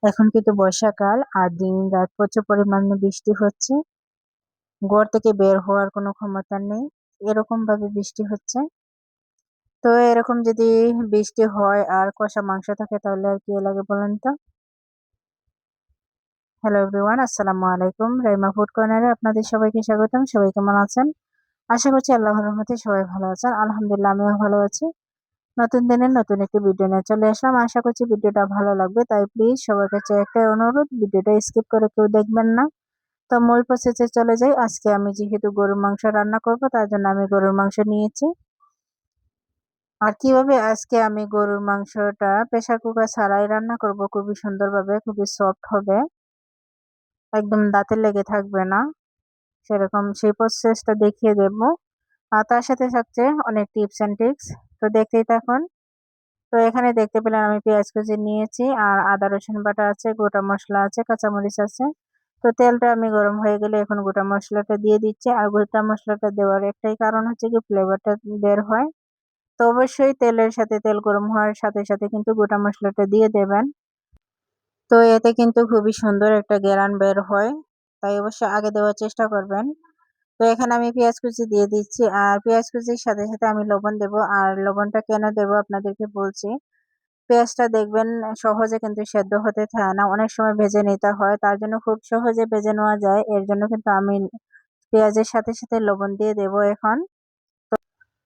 এখন কিন্তু বর্ষাকাল আর দিন রাত প্রচুর পরিমাণে বৃষ্টি হচ্ছে। ঘর থেকে বের হওয়ার কোনো ক্ষমতা নেই। এরকম ভাবে বৃষ্টি হচ্ছে। তো এরকম যদি বৃষ্টি হয় আর কষা মাংস থাকে তাহলে আর কি লাগে বলেন তো? হ্যালো এভরিওয়ান, আসসালামু আলাইকুম। রাইমা ফুড কর্নারে আপনাদের সবাইকে স্বাগতম। সবাই কেমন আছেন? আশা করছি আল্লাহর রহমতে সবাই ভালো আছেন। আলহামদুলিল্লাহ আমিও ভালো আছি। নতুন দিনের নতুন একটি ভিডিও নিয়ে চলে আসলাম। আশা করছি ভিডিওটা ভালো লাগবে। তাই প্লিজ সবার কাছে একটাই অনুরোধ, ভিডিওটা স্কিপ করে কেউ দেখবেন না। তো মূল প্রসেসে চলে যাই। আজকে আমি যেহেতু গরুর মাংস রান্না করব তার জন্য আমি গরুর মাংস নিয়েছি। আর কিভাবে আজকে আমি গরুর মাংসটা প্রেসার কুকার ছাড়াই রান্না করব খুবই সুন্দরভাবে, খুবই সফট হবে, একদম দাঁতে লেগে থাকবে না, সেরকম সেই প্রসেসটা দেখিয়ে দেব। আর তার সাথে থাকছে অনেক টিপস এন্ড ট্রিক্স। তো দেখতেই থাকুন। তো এখানে দেখতে পেলেন আমি পেঁয়াজ কুচি নিয়েছি আর আদা রসুন বাটা আছে, গোটা মশলা আছে, কাঁচামরিচ আছে। তো তেলটা আমি গরম হয়ে গেলে এখন গোটা মশলাটা দিয়ে দিচ্ছি। আর গোটা মশলাটা দেওয়ার একটাই কারণ হচ্ছে কি ফ্লেভারটা বের হয়। তো অবশ্যই তেলের সাথে তেল গরম হওয়ার সাথে সাথে কিন্তু গোটা মশলাটা দিয়ে দেবেন। তো এতে কিন্তু খুবই সুন্দর একটা ঘ্রাণ বের হয়। তাই অবশ্যই আগে দেওয়ার চেষ্টা করবেন। তো এখানে আমি পেঁয়াজ কুচি দিয়ে দিচ্ছি আর পেঁয়াজ কুচির সাথে সাথে আমি লবণ দেব। আর লবণটা কেন দেব আপনাদেরকে বলছি। পেঁয়াজটা দেখবেন সহজে কিন্তু সেদ্ধ হতে চায় না, অনেক সময় ভেজে নিতে হয়, তার জন্য খুব সহজে ভেজে নেওয়া যায়, এর জন্য কিন্তু আমি পেঁয়াজের সাথে সাথে লবণ দিয়ে দেব এখন।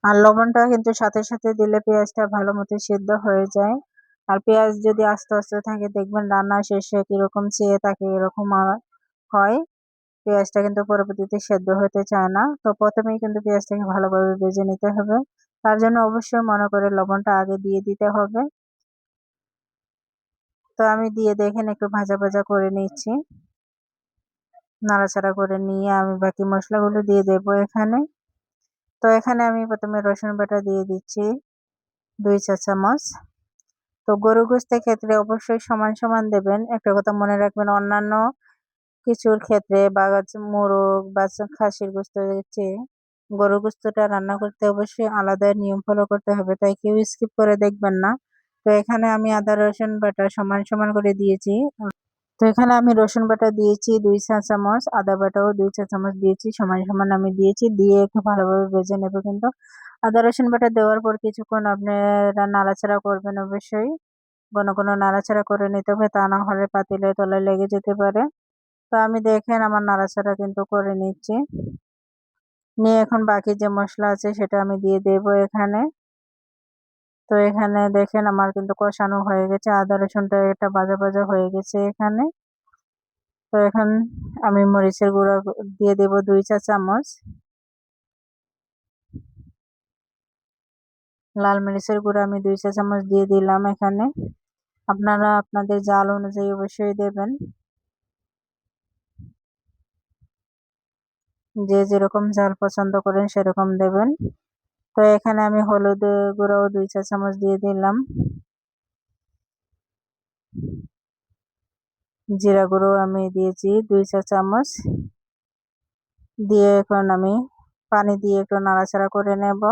আর লবণটা কিন্তু সাথে সাথে দিলে পেঁয়াজটা ভালো মতো সেদ্ধ হয়ে যায়। আর পেঁয়াজ যদি আস্তে আস্তে থাকে দেখবেন রান্না শেষে কিরকম চেয়ে থাকে এরকম হয়। পেঁয়াজটা কিন্তু পরবর্তীতে সেদ্ধ হতে চায় না। তো প্রথমেই কিন্তু পেঁয়াজটাকে ভালোভাবে ভেজে নিতে হবে। তার জন্য অবশ্যই মনে করে লবণটা আগে দিয়ে দিতে হবে। তো আমি দিয়ে দেখেন একটু ভাজা ভাজা করে নিচ্ছি। নাড়াচাড়া করে নিয়ে আমি বাকি মশলাগুলো দিয়ে দেব এখানে। তো এখানে আমি প্রথমে রসুন বাটা দিয়ে দিচ্ছি 2 চা চামচ। তো গরু গোশতের ক্ষেত্রে অবশ্যই সমান সমান দেবেন। একটা কথা মনে রাখবেন, অন্যান্য কিছুর ক্ষেত্রে বা মোরগ বা খাসির গোশতের চেয়ে গরুর গোশতটা রান্না করতে অবশ্যই আলাদা নিয়ম ফলো করতে হবে। তাই কেউ স্কিপ করে দেখবেন না। তো এখানে আমি আদা রসুন বাটা সমান সমান করে দিয়েছি। তো এখানে আমি রসুন বাটা দিয়েছি 2 চা চামচ, আদা বাটাও 2 চা চামচ দিয়েছি, সমান সমান আমি দিয়েছি। দিয়ে একটু ভালোভাবে ভেজে নেব কিন্তু। আদা রসুন বাটা দেওয়ার পর কিছুক্ষণ আপনারা নাড়াচাড়া করবেন অবশ্যই। ঘন ঘন নাড়াচাড়া করে নিতে হবে, তা না হলে পাতিলের তলায় লেগে যেতে পারে। তো আমি দেখেন আমার নাড়াচাড়া কিন্তু করে নিচ্ছি। নিয়ে এখন বাকি যে মশলা আছে সেটা আমি দিয়ে দেব এখানে। তো এখানে দেখেন আমার কিন্তু কষানো হয়ে গেছে, আদা রসুনটা একটা ভাজা ভাজা হয়ে গেছে এখানে। তো এখন আমি মরিচের গুঁড়া দিয়ে দেব 2 চা চামচ। লাল মরিচের গুঁড়া আমি 2 চা চামচ দিয়ে দিলাম এখানে। আপনারা আপনাদের ঝাল অনুযায়ী অবশ্যই দেবেন, যে যেরকম ঝাল পছন্দ করেন সেরকম দেবেন। তো এখানে আমি হলুদ গুঁড়াও 2 চা চামচ দিয়ে দিলাম। জিরা গুঁড়ো আমি দিয়েছি 2 চা চামচ। দিয়ে এখন আমি পানি দিয়ে একটু নাড়াচাড়া করে নেব।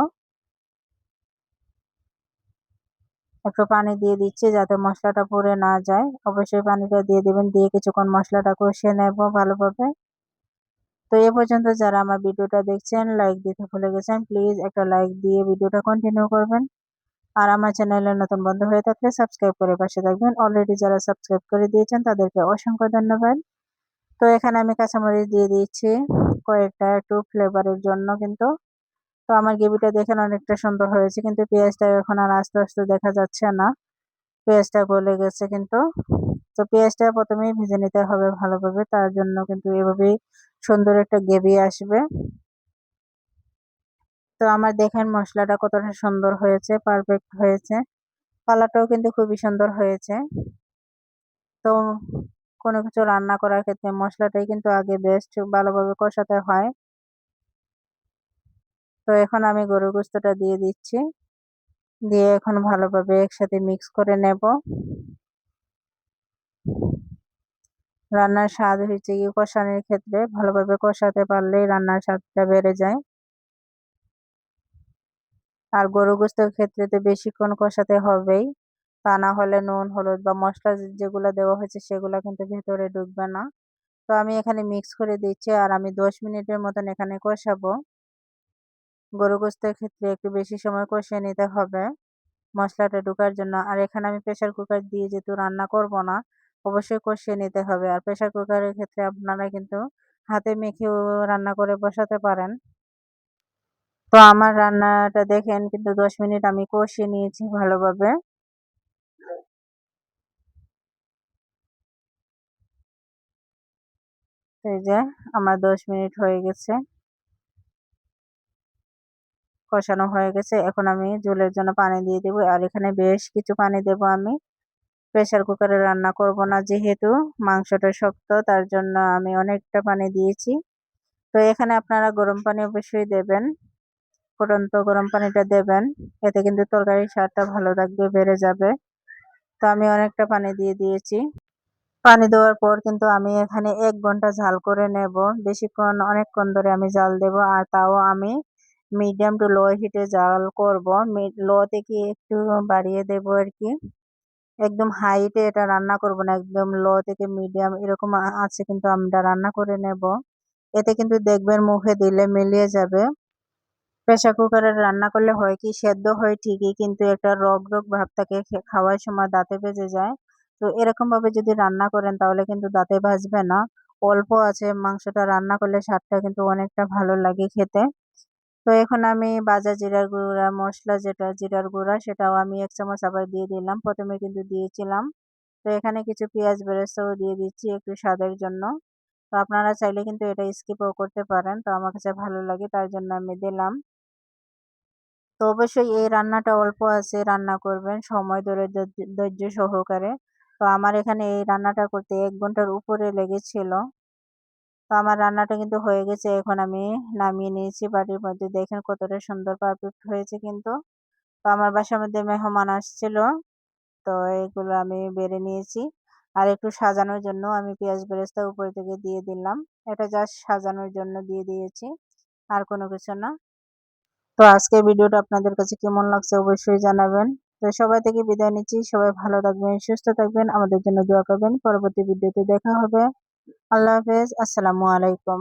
একটু পানি দিয়ে দিচ্ছি যাতে মশলাটা পুড়ে না যায়। অবশ্যই পানিটা দিয়ে দিবেন। দিয়ে কিছুক্ষণ মশলাটা কষিয়ে নেব ভালোভাবে। তো এ পর্যন্ত যারা আমার ভিডিওটা দেখছেন লাইক দিতে ভুলে গেছেন, প্লিজ একটা লাইক দিয়ে ভিডিওটা কন্টিনিউ করবেন। আর আমার চ্যানেলে নতুন বন্ধু হয়ে থাকলে সাবস্ক্রাইব করে পাশে থাকবেন। অলরেডি যারা সাবস্ক্রাইব করে দিয়েছেন তাদেরকে অসংখ্য ধন্যবাদ। তো এখানে আমি কাঁচামরিচ দিয়ে দিচ্ছি কয়েকটা, একটু ফ্লেভারের জন্য কিন্তু। তো আমার গ্রেভিটা দেখেন অনেকটা সুন্দর হয়েছে, কিন্তু পেঁয়াজটা এখন আর আস্তে আস্তে দেখা যাচ্ছে না। পেঁয়াজটা গলে গেছে কিন্তু। তো পেঁয়াজটা প্রথমেই ভেজে নিতে হবে ভালোভাবে, তার জন্য কিন্তু এভাবেই সুন্দর একটা গ্রেভি আসবে। তো আমার দেখেন মশলাটা কতটা সুন্দর হয়েছে, পারফেক্ট হয়েছে। কালারটাও কিন্তু খুবই সুন্দর হয়েছে। তো কোনো কিছু রান্না করার ক্ষেত্রে মশলাটাই কিন্তু আগে বেস্ট, ভালোভাবে কষাতে হয়। তো এখন আমি গরুর গোশতটা দিয়ে দিচ্ছি। দিয়ে এখন ভালোভাবে একসাথে মিক্স করে নেব। রান্নার স্বাদ হচ্ছে কি কষানোর ক্ষেত্রে ভালোভাবে কষাতে পারলেই রান্নার স্বাদটা বেড়ে যায়। আর গরু গোশতের ক্ষেত্রে তো বেশিক্ষণ কষাতে হবেই। তা না হলে নুন, হলুদ বা মসলা যেগুলো দেওয়া হয়েছে সেগুলো কিন্তু ভেতরে ঢুকবে না। তো আমি এখানে মিক্স করে দিচ্ছি আর আমি 10 মিনিটের মতন এখানে কষাবো। গরু গোশতের ক্ষেত্রে একটু বেশি সময় কষিয়ে নিতে হবে মসলাটা ঢোকার জন্য। আর এখানে আমি প্রেসার কুকার দিয়ে যেহেতু রান্না করব না, অবশ্যই কষিয়ে নিতে হবে। আর প্রেসার কুকারের ক্ষেত্রে আপনারা কিন্তু হাতে মেখেও রান্না করে বসাতে পারেন। তো আমার রান্নাটা দেখেন কিন্তু 10 মিনিট আমি কষিয়ে নিয়েছি ভালোভাবে। এই যে আমার 10 মিনিট হয়ে গেছে, কষানো হয়ে গেছে। এখন আমি ঝোলের জন্য পানি দিয়ে দেব। আর এখানে বেশ কিছু পানি দেব আমি। প্রেসার কুকারে রান্না করব না যেহেতু মাংসটা শক্ত, তার জন্য আমি অনেকটা পানি দিয়েছি। তো এখানে আপনারা গরম পানি অবশ্যই দেবেন। ফুটন্ত গরম পানিটা দেবেন। এতে কিন্তু তরকারির স্বাদটা ভালো থাকবে, বেড়ে যাবে। তো আমি অনেকটা পানি দিয়ে দিয়েছি। পানি দেওয়ার পর কিন্তু আমি এখানে 1 ঘন্টা জাল করে নেব। বেশিক্ষণ অনেকক্ষণ ধরে আমি জাল দেব। আর তাও আমি মিডিয়াম টু লো হিটে জাল করব। লো থেকে একটু বাড়িয়ে দেব আরকি। একদম হাইতে এটা রান্না করব না। একদম লো থেকে মিডিয়াম এরকম আঁচে কিন্তু আমরা রান্না করে নেব। এতে কিন্তু দেখবেন মুখে দিলে মিলিয়ে যাবে। প্রেসার কুকারে রান্না করলে হয় কি সেদ্ধ হয় ঠিকই কিন্তু একটা রগ ভাব থাকে, খাওয়ার সময় দাঁতে বেজে যায়। তো এরকম ভাবে যদি রান্না করেন তাহলে কিন্তু দাঁতে বাজবে না। অল্প আছে মাংসটা রান্না করলে স্বাদটা কিন্তু অনেকটা ভালো লাগে খেতে। তো এখন আমি ভাজা জিরার গুঁড়া মসলা যেটা জিরার গুঁড়া সেটাও আমি 1 চামচ আবার দিয়ে দিলাম। প্রথমে কিন্তু দিয়েছিলাম। তো এখানে কিছু পেঁয়াজ বেরেস্তাও দিয়ে দিচ্ছি একটু স্বাদের জন্য। তো আপনারা চাইলে কিন্তু এটা স্কিপও করতে পারেন। তো আমার কাছে ভালো লাগে তার জন্য আমি দিলাম। তো অবশ্যই এই রান্নাটা অল্প আঁচে রান্না করবেন সময় ধরে ধৈর্য সহকারে। তো আমার এখানে এই রান্নাটা করতে 1 ঘন্টার উপরে লেগেছিল। তো আমার রান্নাটা কিন্তু হয়ে গেছে। এখন আমি নামিয়ে নিয়েছি বাটির মধ্যে। দেখেন কতটা সুন্দর পারফেক্ট হয়েছে কিন্তু। তো আমার বাসার মধ্যে মেহমান আসছিল। তো এগুলো আমি বেড়ে নিয়েছি। আর একটু সাজানোর জন্য আমি পেঁয়াজ বেরেস্তা উপর থেকে দিয়ে দিলাম। এটা জাস্ট সাজানোর জন্য দিয়ে দিয়েছি। আর কোনো কিছু না। তো আজকের ভিডিওটা আপনাদের কাছে কেমন লাগছে অবশ্যই জানাবেন। তো সবাই থেকে বিদায় নিচ্ছি। সবাই ভালো থাকবেন, সুস্থ থাকবেন। আমাদের জন্য দোয়া করবেন। পরবর্তী ভিডিওতে দেখা হবে। আল্লাহ হাফেজ। আসসালামু আলাইকুম।